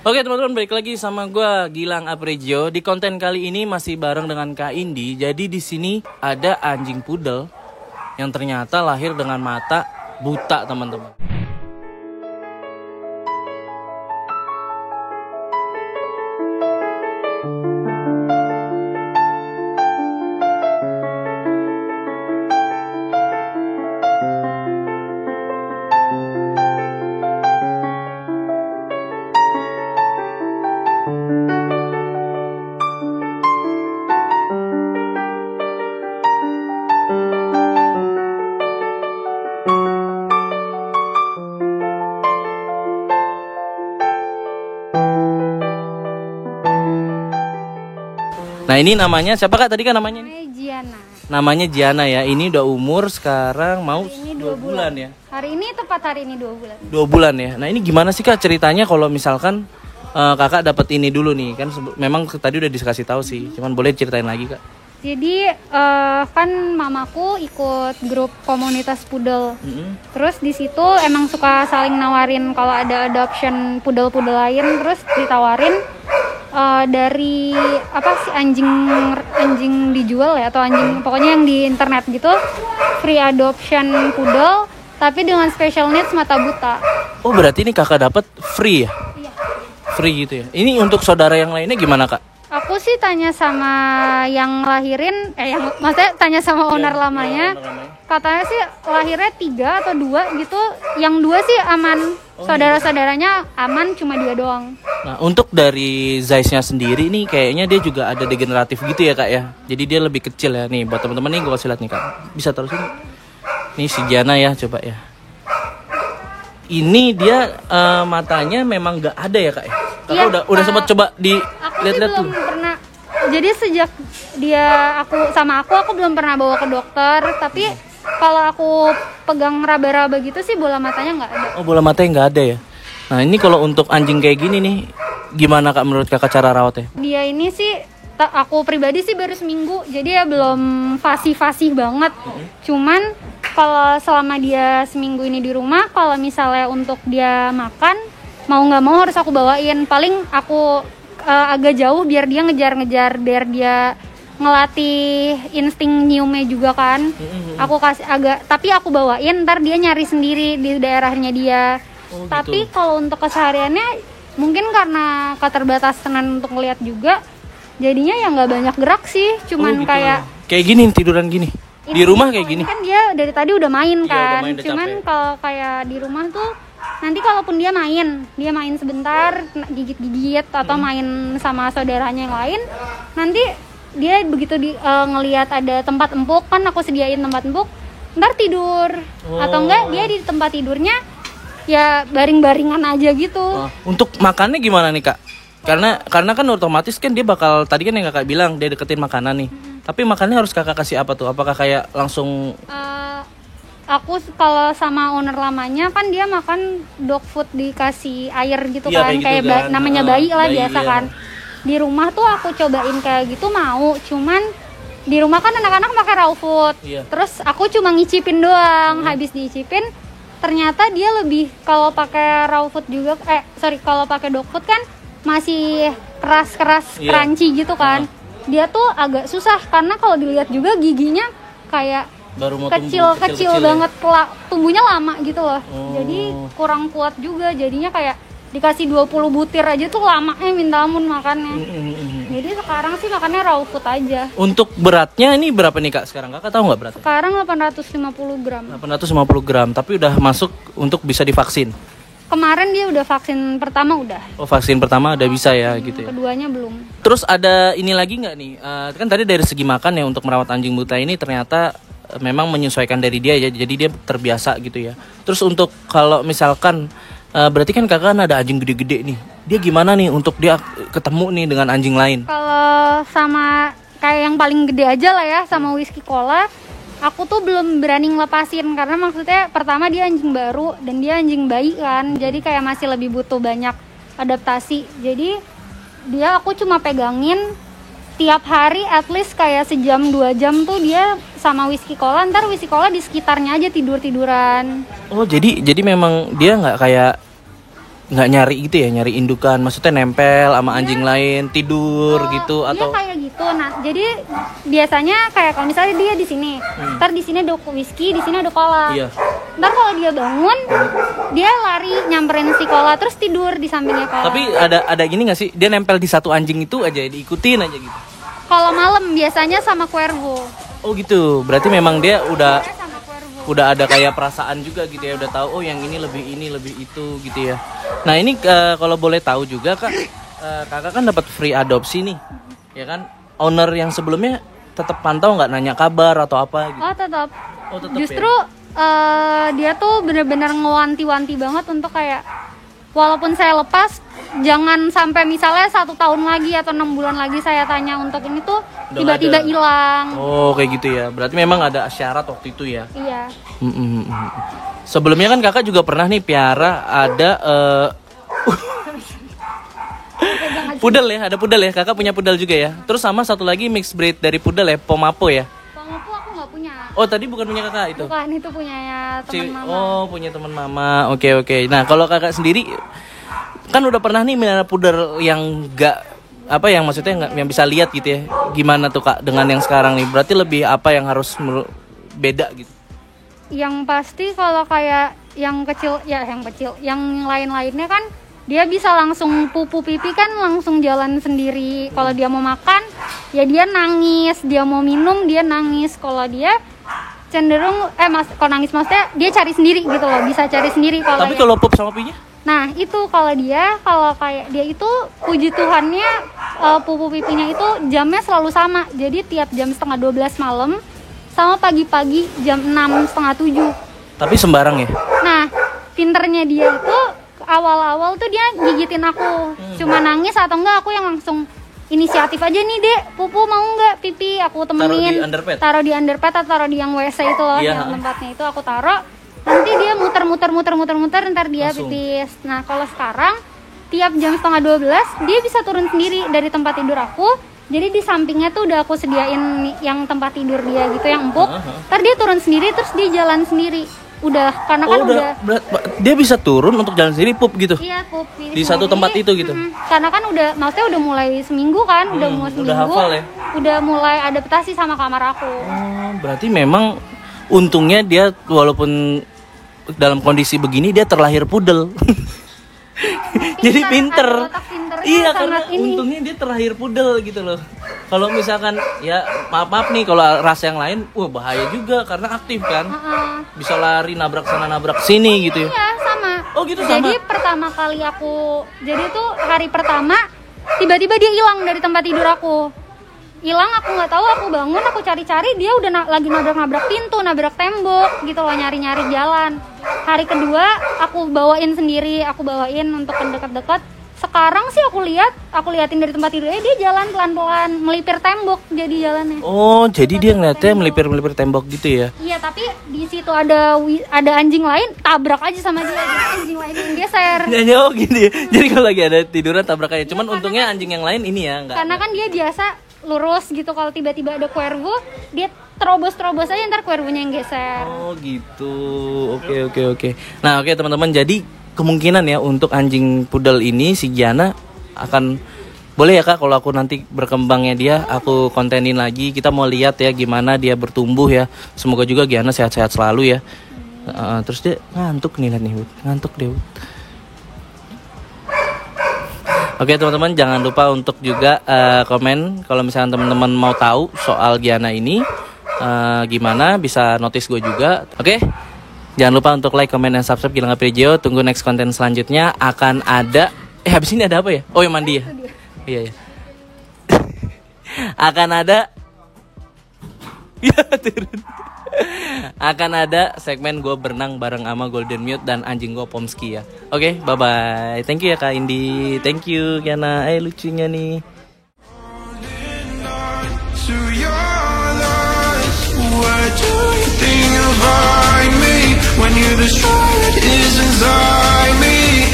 Oke teman-teman, balik lagi sama gue Gilang Apregio. Di konten kali ini masih bareng dengan Kak Indi. Jadi di sini ada anjing poodle yang ternyata lahir dengan mata buta, teman-teman. Nah ini namanya siapa Kak tadi kan namanya? Giana. Namanya Giana ya. Ini udah umur sekarang mau 2 bulan ya. Hari ini tepat hari ini 2 bulan. 2 bulan ya. Nah ini gimana sih Kak ceritanya kalau misalkan Kakak dapat ini dulu nih kan memang tadi udah dikasih tahu sih. Cuman boleh ceritain lagi Kak. Jadi kan mamaku ikut grup komunitas poodle. Terus di situ emang suka saling nawarin kalau ada adoption poodle-poodle lain, terus ditawarin dari apa sih anjing dijual ya, atau anjing pokoknya yang di internet gitu, free adoption poodle tapi dengan special needs mata buta. Oh berarti ini Kakak dapat free ya? Iya. Free gitu ya. Ini untuk saudara yang lainnya gimana Kak? Aku sih tanya sama yang lahirin, maksudnya tanya sama owner lamanya. Katanya sih lahirnya 3 atau 2 gitu. Yang 2 sih aman. Saudara-saudaranya aman, cuma dia doang. Nah untuk dari size-nya sendiri nih kayaknya dia juga ada degeneratif gitu ya Kak ya. Jadi dia lebih kecil ya. Nih buat teman-teman nih gue kasih lihat nih Kak. Bisa taruh sini. Nih si Giana ya, coba ya. Ini dia matanya memang nggak ada ya Kak ya. Kakak udah sempat coba lihat-lihat belum pernah. Jadi sejak aku belum pernah bawa ke dokter. Tapi kalau aku pegang raba-raba gitu sih bola matanya nggak ada. Oh bola matanya nggak ada ya. Nah ini kalau untuk anjing kayak gini nih, gimana Kak menurut Kakak cara rawatnya? Dia ini sih aku pribadi sih baru seminggu, jadi ya belum fasih-fasih banget. Cuman kalau selama dia seminggu ini di rumah, kalau misalnya untuk dia makan, mau nggak mau harus aku bawain. Paling aku agak jauh biar dia ngejar-ngejar, biar dia ngelatih insting nyiumnya juga kan. Aku kasih tapi aku bawain, ntar dia nyari sendiri di daerahnya dia. Oh, tapi gitu. kalau untuk kesehariannya mungkin karena keterbatasan untuk ngeliat juga, jadinya ya nggak banyak gerak sih. Cuman gitu. kayak gini tiduran gini. Di rumah kayak gini. Kan dia dari tadi udah main kan. Udah main, Cuman kalau kayak di rumah tuh nanti kalaupun dia main sebentar, gigit-gigit atau main sama saudaranya yang lain, nanti dia begitu ngelihat ada tempat empuk, kan aku sediain tempat empuk, ntar tidur. Atau enggak dia di tempat tidurnya ya baring-baringan aja gitu. Untuk makannya gimana nih Kak? Karena kan otomatis kan dia bakal, tadi kan yang Kakak bilang dia deketin makanan nih. Tapi makannya harus Kakak kasih apa tuh? Apakah kayak langsung aku kalau sama owner lamanya kan dia makan dog food dikasih air gitu kan, kayak gitu kan. Namanya bayi lah biasa ya. Kan di rumah tuh aku cobain kayak gitu mau, cuman di rumah kan anak-anak pakai raw food. Terus aku cuma ngicipin doang. Habis diicipin ternyata dia lebih, kalau pakai raw food juga kalau pakai dog food kan masih keras-keras crunchy gitu kan. Dia tuh agak susah karena kalau dilihat juga giginya kayak baru mau kecil banget ya? Tumbuhnya lama gitu loh. Jadi kurang kuat juga, jadinya kayak dikasih 20 butir aja tuh lamanya minta ampun makannya. Jadi sekarang sih makannya raw food aja. Untuk beratnya ini berapa nih Kak sekarang? Kakak tahu nggak beratnya? Sekarang 850 gram. 850 gram, tapi udah masuk untuk bisa divaksin? Kemarin dia udah vaksin pertama udah. Oh vaksin pertama udah bisa ya gitu ya? Keduanya belum. Terus ada ini lagi nggak nih? Kan tadi dari segi makan ya, untuk merawat anjing buta ini ternyata memang menyesuaikan dari dia ya, jadi dia terbiasa gitu ya. Terus untuk kalau misalkan berarti kan Kakak ada anjing gede-gede nih, dia gimana nih untuk dia ketemu nih dengan anjing lain? Kalau sama kayak yang paling gede aja lah ya, sama Whisky Cola, aku tuh belum berani ngelepasin karena maksudnya pertama dia anjing baru dan dia anjing bayi kan, jadi kayak masih lebih butuh banyak adaptasi. Jadi dia aku cuma pegangin tiap hari at least kayak sejam 2 jam tuh dia sama Whisky Cola, ntar Whisky Cola di sekitarnya aja tiduran. Oh jadi memang dia nggak kayak nggak nyari gitu ya, nyari indukan, maksudnya nempel sama anjing lain, tidur gitu atau? Iya kayak gitu. Nah, jadi biasanya kayak kalau misalnya dia di sini, ntar di sini ada whisky, di sini ada cola. Iya. Ntar kalau dia bangun, dia lari nyamperin si cola terus tidur di sampingnya cola. Tapi ada gini nggak sih? Dia nempel di satu anjing itu aja, diikutin aja gitu. Kalau malam biasanya sama Cuervo. Oh gitu. Berarti memang dia udah Sama Cuervo. ada kayak perasaan juga gitu ya, udah tahu oh yang ini lebih itu gitu ya. Nah ini kalau boleh tahu juga Kak, Kakak kan dapat free adopsi nih, ya kan? Owner yang sebelumnya tetap pantau nggak, nanya kabar atau apa gitu? Oh tetap. tetap Justru ya? dia tuh bener-bener ngewanti-wanti banget untuk kayak walaupun saya lepas, jangan sampai misalnya 1 tahun lagi atau 6 bulan lagi saya tanya untuk ini tuh Udah tiba-tiba ada. hilang. Oh kayak gitu ya. Berarti memang ada syarat waktu itu ya. Iya. Sebelumnya kan Kakak juga pernah nih piara ada pudel ya, ada pudel ya. Kakak punya pudel juga ya. Terus sama satu lagi mixed breed dari pudel ya, Pomapo ya. Pomapo aku nggak punya. Oh tadi bukan punya Kakak itu? Bukan, itu punyanya teman mama. Oh punya teman mama. Oke. Nah kalau Kakak sendiri kan udah pernah nih melihara pudel yang enggak apa yang maksudnya yang bisa lihat gitu ya. Gimana tuh Kak dengan yang sekarang nih? Berarti lebih apa yang harus beda gitu? Yang pasti kalau kayak yang kecil, yang lain-lainnya kan dia bisa langsung pupu pipi kan langsung jalan sendiri. Kalau dia mau makan ya dia nangis, dia mau minum dia nangis. Kalau dia cenderung kalau nangis maksudnya dia cari sendiri gitu loh, bisa cari sendiri. Tapi kalau pup sama pinya? Nah itu kalau kayak dia itu puji Tuhannya pupu pipinya itu jamnya selalu sama. Jadi tiap jam 11:30 malam sama pagi-pagi jam 6, setengah 7. Tapi sembarang ya? Nah pinternya dia itu awal-awal tuh dia gigitin aku. Cuma nangis atau enggak aku yang langsung inisiatif aja nih dek, pupu mau enggak pipi, aku temenin. Taruh di underpad atau taruh di yang WC itu loh, yang tempatnya itu aku taruh. Nanti dia muter ntar dia langsung pipis. Nah kalau sekarang tiap jam 11:30 dia bisa turun sendiri dari tempat tidur aku. Jadi di sampingnya tuh udah aku sediain yang tempat tidur dia gitu yang empuk. Ntar dia turun sendiri terus dia jalan sendiri. Udah karena kan udah dia bisa turun untuk jalan sendiri pup gitu. Iya pup di satu tempat itu gitu. Karena kan maksudnya udah mulai seminggu kan, udah mulai seminggu. Udah hafal ya. Udah mulai adaptasi sama kamar aku. Oh, berarti memang untungnya dia walaupun dalam kondisi begini dia terlahir pudel. Jadi pinter. Iya karena untungnya dia terlahir pudel gitu loh. Kalau misalkan ya maaf nih kalau ras yang lain, bahaya juga karena aktif kan. Bisa lari nabrak sana nabrak sini gitu ya. Iya sama. Oh gitu sama. Jadi pertama kali jadi tuh hari pertama tiba-tiba dia hilang dari tempat tidur aku. Hilang, aku nggak tahu, aku bangun, aku cari-cari, dia udah lagi nabrak-nabrak pintu, nabrak tembok gitu loh, nyari-nyari jalan. Hari kedua aku bawain sendiri, aku bawain untuk dekat-dekat. Sekarang sih aku liatin dari tempat tidurnya dia jalan pelan-pelan, melipir tembok jadi jalannya. Oh, jadi dia ngeliatnya melipir tembok gitu ya? Iya, tapi di situ ada anjing lain, tabrak aja sama dia, anjing lain yang geser. Oh gitu ya. Jadi kalau lagi ada tiduran tabrak aja. Cuman untungnya anjing yang lain ini ya enggak. Karena kan dia biasa lurus gitu, kalau tiba-tiba ada Cuervo dia terobos aja ntar Cuervonya yang geser. Oh gitu. Oke. Nah oke teman-teman, jadi kemungkinan ya untuk anjing pudel ini si Giana akan boleh ya Kak kalau aku nanti berkembangnya dia aku kontenin lagi, kita mau lihat ya gimana dia bertumbuh ya. Semoga juga Giana sehat-sehat selalu ya. Terus dia ngantuk nih, lihat nih Bud. Ngantuk deh Bud. Oke teman-teman, jangan lupa untuk juga komen kalau misalnya teman-teman mau tahu soal Giana ini gimana, bisa notice gue juga. Oke, jangan lupa untuk like, comment, dan subscribe Gilang Aprilio. Tunggu next konten selanjutnya akan ada. Habis ini ada apa ya? Oh ya mandi ya. Iya. Akan ada. Ya turun. Akan ada segmen gue berenang bareng sama Golden Mute dan anjing gue Pomski ya. Oke, bye bye. Thank you ya Kak Indi. Thank you Giana. Lucunya nih. What do you think of me when you're the strong that is inside me?